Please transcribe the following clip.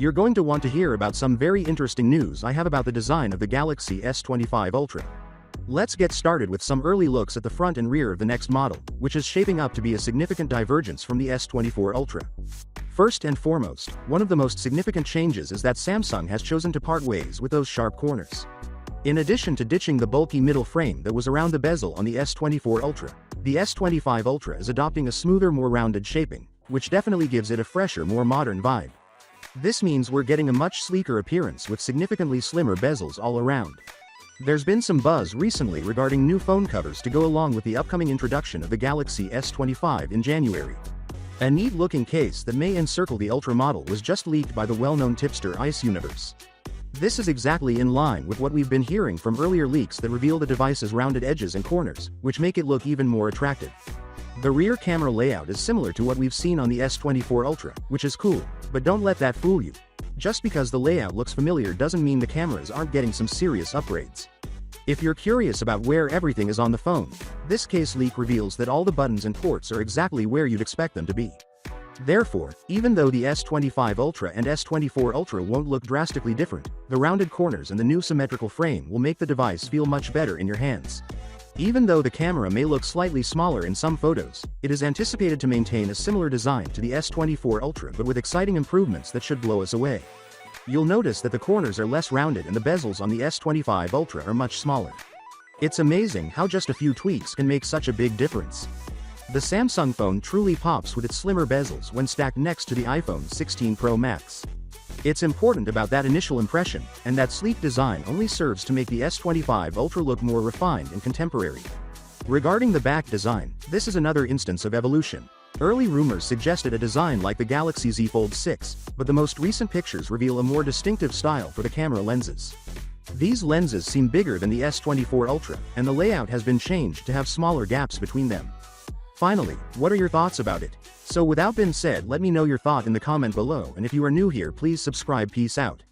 You're going to want to hear about some very interesting news I have about the design of the Galaxy S25 Ultra. Let's get started with some early looks at the front and rear of the next model, which is shaping up to be a significant divergence from the S24 Ultra. First and foremost, one of the most significant changes is that Samsung has chosen to part ways with those sharp corners. In addition to ditching the bulky middle frame that was around the bezel on the S24 Ultra, the S25 Ultra is adopting a smoother, more rounded shaping, which definitely gives it a fresher, more modern vibe. This means we're getting a much sleeker appearance with significantly slimmer bezels all around. There's been some buzz recently regarding new phone covers to go along with the upcoming introduction of the Galaxy S25 in January. A neat-looking case that may encircle the Ultra model was just leaked by the well-known tipster Ice Universe. This is exactly in line with what we've been hearing from earlier leaks that reveal the device's rounded edges and corners, which make it look even more attractive. The rear camera layout is similar to what we've seen on the S24 Ultra, which is cool, but don't let that fool you. Just because the layout looks familiar doesn't mean the cameras aren't getting some serious upgrades. If you're curious about where everything is on the phone, this case leak reveals that all the buttons and ports are exactly where you'd expect them to be. Therefore, even though the S25 Ultra and S24 Ultra won't look drastically different, the rounded corners and the new symmetrical frame will make the device feel much better in your hands. Even though the camera may look slightly smaller in some photos, it is anticipated to maintain a similar design to the S24 Ultra but with exciting improvements that should blow us away. You'll notice that the corners are less rounded and the bezels on the S25 Ultra are much smaller. It's amazing how just a few tweaks can make such a big difference. The Samsung phone truly pops with its slimmer bezels when stacked next to the iPhone 16 Pro Max. It's important about that initial impression, and that sleek design only serves to make the S25 Ultra look more refined and contemporary. Regarding the back design, this is another instance of evolution. Early rumors suggested a design like the Galaxy Z Fold 6, but the most recent pictures reveal a more distinctive style for the camera lenses. These lenses seem bigger than the S24 Ultra, and the layout has been changed to have smaller gaps between them. Finally, what are your thoughts about it? So without being said, let me know your thought in the comment below, and if you are new here, please subscribe. Peace out.